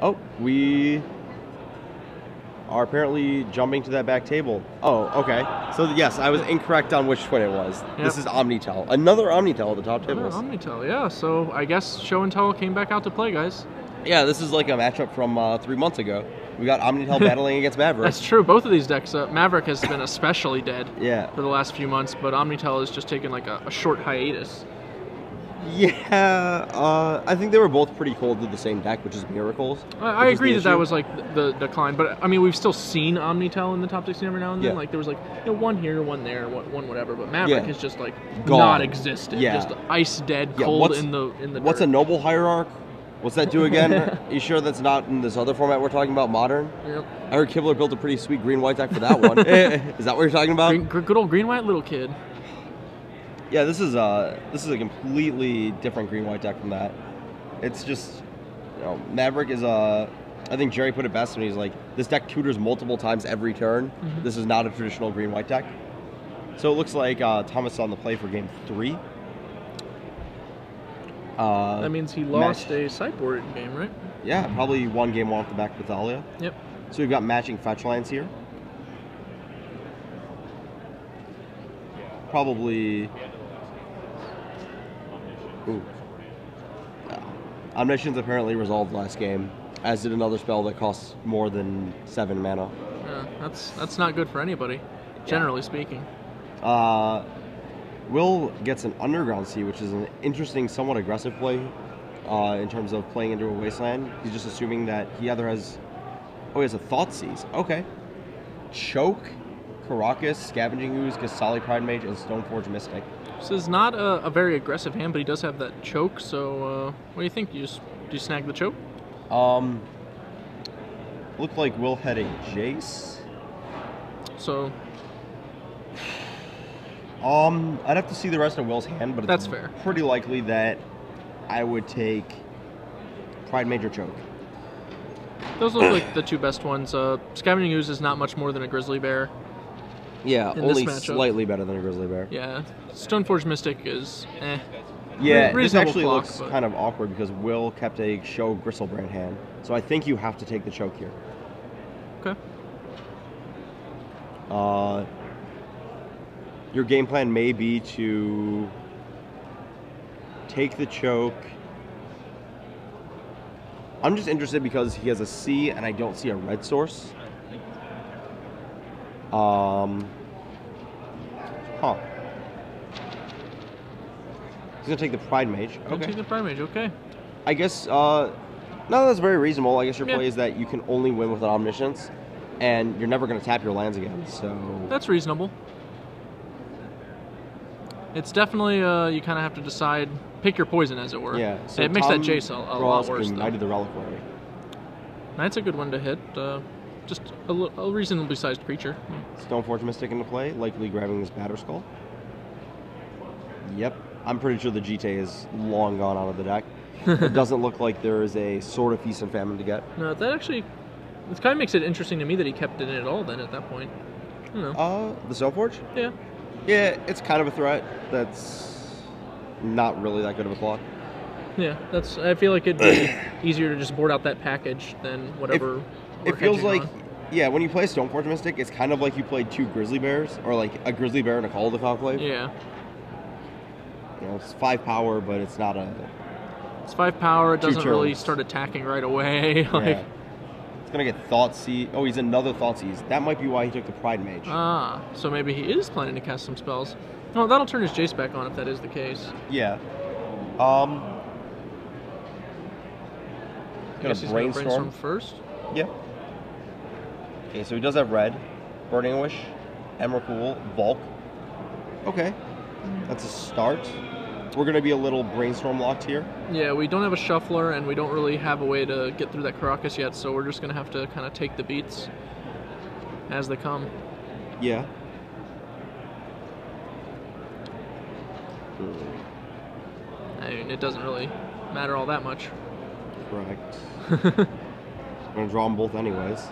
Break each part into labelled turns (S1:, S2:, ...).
S1: Oh, we are apparently jumping to that back table. Oh, okay. So yes, I was incorrect on which twin it was.
S2: Yep.
S1: This is Omnitel. Another Omnitel at the top tables.
S2: Omnitel, yeah. So I guess Show and Tell came back out to play, guys.
S1: Yeah, this is like a matchup from 3 months ago. We got Omnitel battling against Maverick.
S2: That's true. Both of these decks, Maverick has been especially dead
S1: Yeah.
S2: for the last few months, but Omnitel has just taken like a short hiatus.
S1: Yeah, I think they were both pretty cold to the same deck, which is Miracles.
S2: I agree that was like the decline, but I mean we've still seen Omnitel in the top 16 every now and then.
S1: Yeah.
S2: Like there was like one here, one there, one whatever. But Maverick
S1: Yeah.
S2: is just like
S1: Gone.
S2: non-existent,
S1: Yeah.
S2: just ice dead,
S1: Yeah,
S2: cold
S1: what's-
S2: in the.
S1: What's a
S2: dirt.
S1: Noble Hierarch? What's that do again? You sure that's not in this other format we're talking about, Modern?
S2: Yep.
S1: I heard Kibler built a pretty sweet green-white deck for that one. Is that what you're talking about?
S2: Good old green white little kid.
S1: Yeah, this is a completely different green-white deck from that. It's just, Maverick is I think Jerry put it best when he's like, this deck tutors multiple times every turn.
S2: Mm-hmm.
S1: This is not a traditional green-white deck. So it looks like Thomas is on the play for game 3.
S2: That means he lost a sideboard game, right?
S1: Yeah, probably one game off the back with Thalia.
S2: Yep.
S1: So we've got matching fetch lands here. Probably. Ooh. Omniscience apparently resolved last game, as did another spell that costs more than 7 mana.
S2: Yeah, that's not good for anybody, generally speaking.
S1: Will gets an Underground Sea, which is an interesting, somewhat aggressive play in terms of playing into a wasteland. He's just assuming that he either has... Oh, he has a Thoughtseize. Okay. Choke, Caracas, Scavenging Ooze, Gasali Pride Mage, and Stoneforge Mystic.
S2: This is not a very aggressive hand, but he does have that choke, so what do you think? Do you snag the choke?
S1: Looked like Will had a Jace.
S2: So
S1: I'd have to see the rest of Will's hand, but it's
S2: that's fair.
S1: Pretty likely that I would take Pride Mage or Choke.
S2: Those look like the two best ones. Scavenging Ooze is not much more than a Grizzly Bear.
S1: Yeah,
S2: in
S1: only
S2: this matchup.
S1: slightly better than a Grizzly Bear.
S2: Yeah, Stoneforge Mystic is
S1: Yeah, this
S2: reasonable
S1: actually
S2: clock,
S1: looks
S2: but-
S1: kind of awkward because Will kept a Show Gristlebrand hand. So I think you have to take the Choke here.
S2: Okay.
S1: Your game plan may be to take the Choke. I'm just interested because he has a C and I don't see a red source. He's gonna take the Pride Mage.
S2: Okay. Take the Prime Mage, okay.
S1: I guess, no, that's very reasonable. I guess your
S2: Yeah.
S1: play is that you can only win with an Omniscience, and you're never going to tap your lands again, so...
S2: That's reasonable. It's definitely, you kind of have to decide, pick your poison, as it were.
S1: Yeah, so
S2: it makes that
S1: Tom
S2: Jace a lot
S1: Ross
S2: worse, though.
S1: ignited the Reliquary.
S2: Knight's a good one to hit. Just a reasonably sized creature.
S1: Stoneforge Mystic into play, likely grabbing this Batterskull. Yep, I'm pretty sure the GT is long gone out of the deck. It doesn't look like there is a Sword of Feast and Famine to get.
S2: No, that actually, it kind of makes it interesting to me that he kept it in at all then at that point. I don't know.
S1: The Stoneforge?
S2: Yeah.
S1: Yeah, it's kind of a threat. That's not really that good of a clock.
S2: Yeah, I feel like it'd be easier to just board out that package than whatever.
S1: It feels
S2: hedging
S1: like,
S2: on.
S1: yeah, when you play Stoneforge Mystic, it's kind of like you played 2 Grizzly Bears, or like a Grizzly Bear and a Call of the Conclave.
S2: Yeah.
S1: It's 5 power, but it's not a...
S2: It's 5 power, it
S1: 2
S2: doesn't really
S1: turns.
S2: start attacking right away.
S1: Yeah. It's going to get Thoughtseize. Oh, he's another Thoughtseize. That might be why he took the Pride Mage.
S2: So maybe he is planning to cast some spells. Oh, that'll turn his Jace back on if that is the case.
S1: Yeah.
S2: I
S1: Gonna
S2: guess he's gonna
S1: brainstorm.
S2: brainstorm first.
S1: Yeah. Okay, so he does have red, Burning Wish, Emrakul, Volk. Okay. That's a start. We're going to be a little brainstorm locked here.
S2: Yeah, we don't have a shuffler, and we don't really have a way to get through that Caracas yet, so we're just going to have to kind of take the beats as they come.
S1: Yeah.
S2: I mean, it doesn't really matter all that much.
S1: Correct. I'm going to draw them both anyways.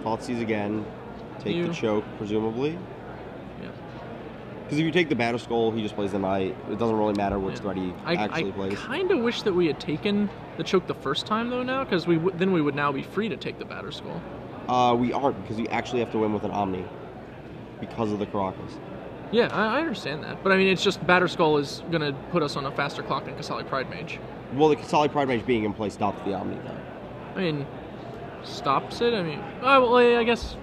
S1: Thoughtseize again. Take the Choke, presumably.
S2: Yeah.
S1: Because if you take the Batterskull, he just plays the Knight. It doesn't really matter which threat he actually plays.
S2: I kind of wish that we had taken the choke the first time though now? Because then we would now be free to take the Batter Skull.
S1: We aren't, because you actually have to win with an Omni because of the Caracas.
S2: Yeah, I understand that. But I mean, it's just Batter Skull is going to put us on a faster clock than Casali Pride Mage.
S1: Well, the Casali Pride Mage being in play stops the Omni, though.
S2: I mean, stops it? I mean, well, I guess...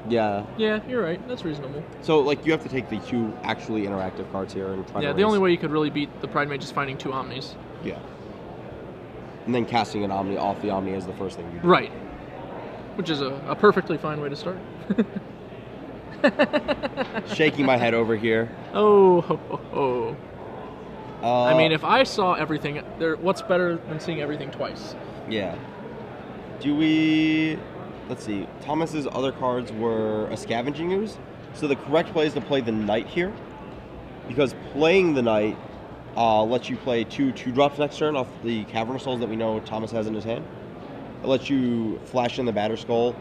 S1: Yeah.
S2: Yeah, you're right. That's reasonable.
S1: So, like, you have to take the 2 actually interactive cards here and try to
S2: Yeah, the only way you could really beat the Pride Mage is finding 2 Omnis.
S1: Yeah. And then casting an Omni off the Omni is the first thing you do.
S2: Right. Which is a perfectly fine way to start.
S1: Shaking my head over here.
S2: Oh, ho, ho, ho. I mean, if I saw everything, what's better than seeing everything twice?
S1: Yeah. Do we... Let's see. Thomas's other cards were a Scavenging Ooze. So the correct play is to play the Knight here. Because playing the Knight lets you play 2 2-drops next turn off the Cavernous Souls that we know Thomas has in his hand. It lets you flash in the Batter Skull.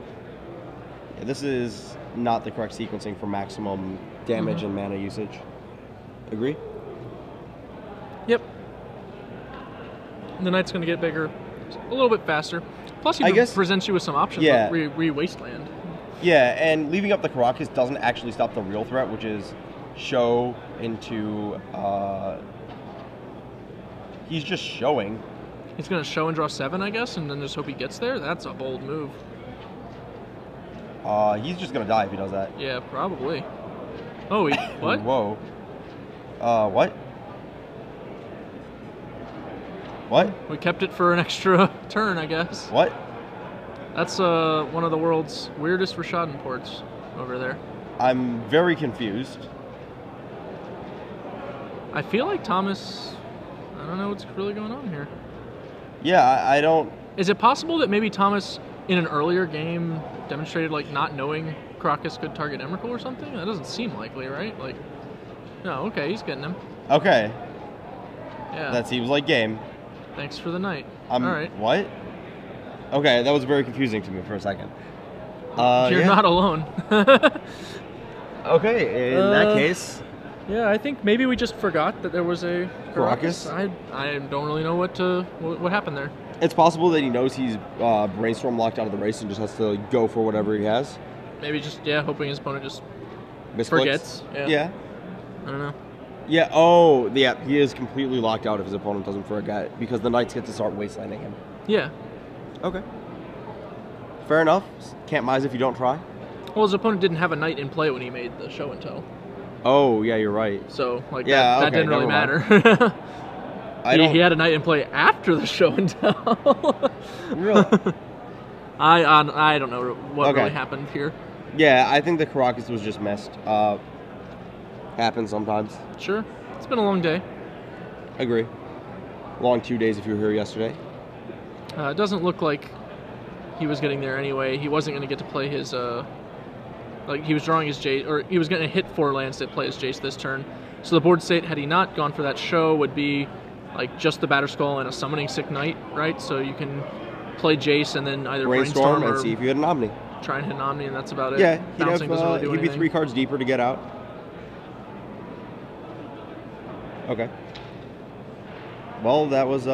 S1: Yeah, this is not the correct sequencing for maximum damage and mana usage. Agree?
S2: Yep. The Knight's going to get bigger, a little bit faster. Plus, he presents you with some options like Wasteland.
S1: Yeah, and leaving up the Caracas doesn't actually stop the real threat, which is show into... he's just showing.
S2: He's going to show and draw 7, I guess, and then just hope he gets there? That's a bold move.
S1: He's just going to die if he does that.
S2: Yeah, probably. Oh, what?
S1: Whoa. What? What?
S2: We kept it for an extra turn, I guess.
S1: What?
S2: That's one of the world's weirdest Rishadan ports over there.
S1: I'm very confused.
S2: I feel like Thomas... I don't know what's really going on here.
S1: Yeah, I don't...
S2: Is it possible that maybe Thomas, in an earlier game, demonstrated, like, not knowing Caracas could target Emrakul or something? That doesn't seem likely, right? Like, no, okay, he's getting him.
S1: Okay.
S2: Yeah.
S1: That seems like game.
S2: Thanks for the Knight.
S1: All
S2: right.
S1: What? Okay, that was very confusing to me for a second.
S2: You're not alone.
S1: Okay, in that case...
S2: Yeah, I think maybe we just forgot that there was a
S1: Caracas.
S2: I don't really know what happened there.
S1: It's possible that he knows he's Brainstorm locked out of the race and just has to go for whatever he has.
S2: Maybe just, hoping his opponent just
S1: Misclicks.
S2: forgets.
S1: Yeah.
S2: I don't know.
S1: Yeah, yeah, he is completely locked out if his opponent doesn't forget, because the Knights get to start wastelanding him.
S2: Yeah.
S1: Okay. Fair enough. Can't mise if you don't try.
S2: Well, his opponent didn't have a Knight in play when he made the show and tell.
S1: Oh, yeah, you're right.
S2: So, like, that didn't really matter. He had a Knight in play after the show and tell.
S1: Really?
S2: I don't know what really happened here.
S1: Yeah, I think the Caracas was just messed. Happens sometimes.
S2: Sure. It's been a long day.
S1: Agree. Long 2 days if you were here yesterday.
S2: It doesn't look like he was getting there anyway. He wasn't going to get to play his... like, he was drawing his Jace... Or he was going to hit 4 lands to play his Jace this turn. So the board state, had he not gone for that show, would be, like, just the Batter Skull and a Summoning Sick Knight, right? So you can play Jace and then either Brainstorm or...
S1: and see if you hit an Omni.
S2: Try and hit an Omni, and that's about it.
S1: Yeah,
S2: Bouncing doesn't really do
S1: he'd be
S2: anything.
S1: 3 cards deeper to get out. Okay. Well, that was